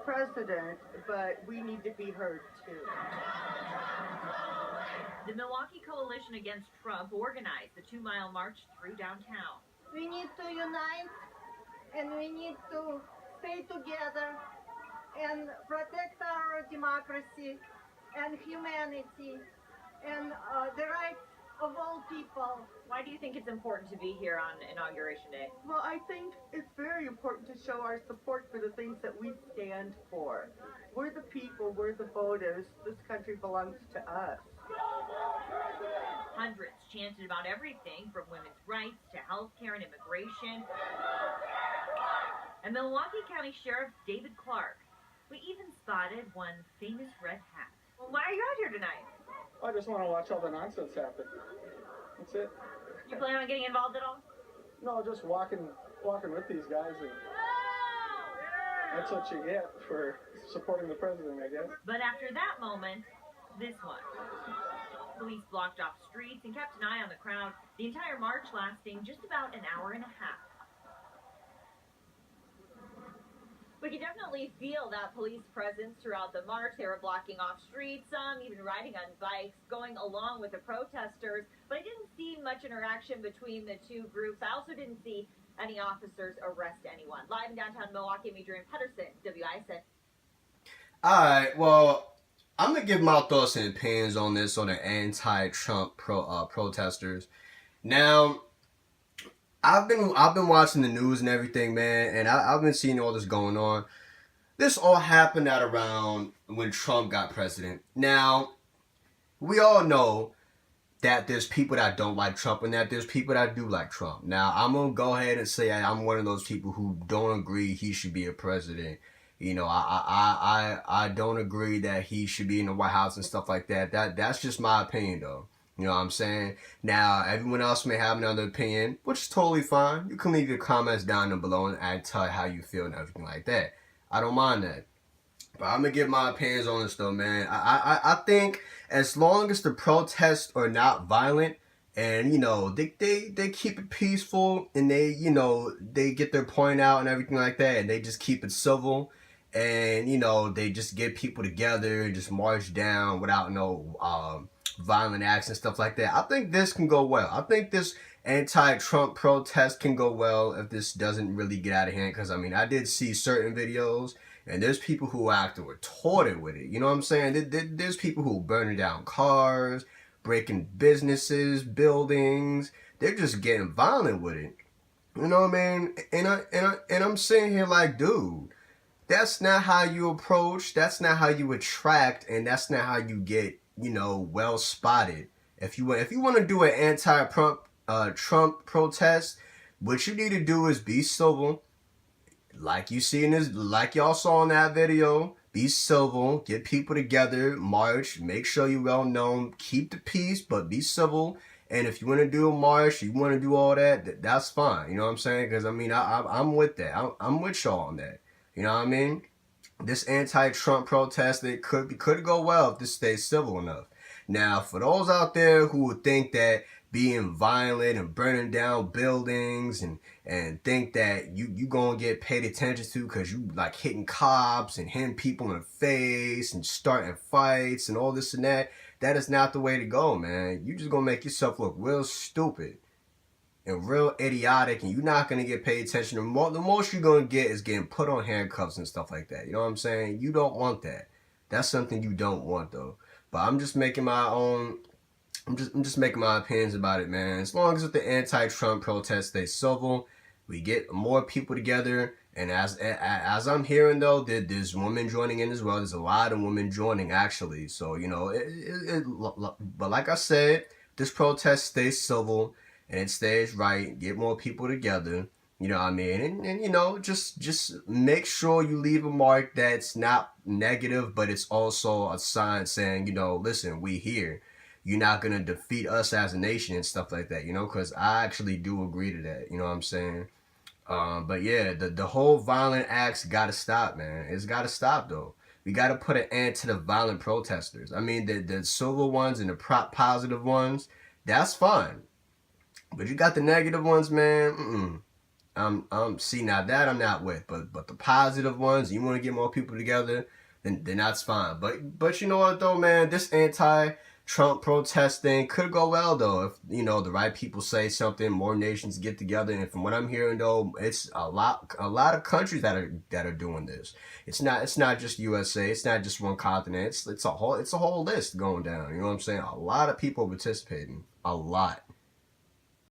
president, but we need to be heard too. The Milwaukee Coalition Against Trump organized the 2-mile march through downtown. We need to unite and we need to stay together and protect our democracy and humanity and the rights of all people. Why do you think it's important to be here on Inauguration Day? Well, I think it's very important to show our support for the things that we stand for. We're the people, we're the voters. This country belongs to us. Hundreds chanted about everything from women's rights to health care and immigration. And Milwaukee County Sheriff David Clark, we even spotted one famous red hat. Well, why are you out here tonight? I just want to watch all the nonsense happen. That's it. You plan on getting involved at all? No, just walking with these guys, and that's what you get for supporting the president, I guess. But after that moment, this one. Police blocked off streets and kept an eye on the crowd, the entire march lasting just about an hour and a half. We could definitely feel that police presence throughout the march. They were blocking off streets, some even riding on bikes, going along with the protesters. But I didn't see much interaction between the two groups. I also didn't see any officers arrest anyone. Live in downtown Milwaukee, Adrian Pedersen, WISN. All right, well, I'm gonna give my thoughts and opinions on this on the anti-Trump protesters. Now, I've been watching the news and everything, man, and I've been seeing all this going on. This all happened at around when Trump got president. Now, we all know that there's people that don't like Trump and that there's people that do like Trump. Now, I'm gonna go ahead and say I'm one of those people who don't agree he should be a president. You know, I don't agree that he should be in the White House and stuff like that. That's just my opinion, though. You know what I'm saying? Now, everyone else may have another opinion, which is totally fine. You can leave your comments down below and tell how you feel and everything like that. I don't mind that. But I'm going to give my opinions on this, though, man. I think as long as the protests are not violent and, you know, they keep it peaceful and they, you know, they get their point out and everything like that and they just keep it civil and, you know, they just get people together and just march down without no violent acts and stuff like that. I think this can go well. I think this anti-Trump protest can go well if this doesn't really get out of hand. Because, I mean, I did see certain videos and there's people who acted retorted with it. You know what I'm saying? There's people who burning down cars, breaking businesses, buildings. They're just getting violent with it. You know what I mean? And I'm sitting here like, dude, that's not how you approach. That's not how you attract. And that's not how you get, you know, well spotted. If you want to do an anti-Trump Trump protest, what you need to do is be civil, like you see in this, like y'all saw in that video. Be civil, get people together, march, make sure you're well known, keep the peace, but be civil. And if you want to do a march, you want to do all that, that's fine. You know what I'm saying? Because I mean, I'm with that. I'm with y'all on that. You know what I mean? This anti-Trump protest, it could go well if this stays civil enough. Now, for those out there who would think that being violent and burning down buildings and think that you gonna get paid attention to because you like hitting cops and hitting people in the face and starting fights and all this and that, that is not the way to go, man. You just gonna make yourself look real stupid and real idiotic, and you're not going to get paid attention. The most you're going to get is getting put on handcuffs and stuff like that. You know what I'm saying? You don't want that. That's something you don't want, though. But I'm just making my own, I'm just making my opinions about it, man. As long as with the anti-Trump protest stays civil, we get more people together. And as I'm hearing, though, there's women joining in as well. There's a lot of women joining, actually. So, you know, but like I said, this protest stays civil. And it stays right, get more people together, you know what I mean? And you know, just make sure you leave a mark that's not negative, but it's also a sign saying, you know, listen, we here. You're not going to defeat us as a nation and stuff like that, you know, because I actually do agree to that, you know what I'm saying? But yeah, the whole violent acts got to stop, man. It's got to stop, though. We got to put an end to the violent protesters. I mean, the civil ones and the positive ones, that's fine. But you got the negative ones, man. see, now that I'm not with, but the positive ones, you want to get more people together, then that's fine. But you know what though, man, this anti-Trump protest thing could go well though if the right people say something, more nations get together. And from what I'm hearing though, it's a lot of countries that are doing this. It's not just USA. It's not just one continent. It's a whole list going down. You know what I'm saying? A lot of people participating. A lot.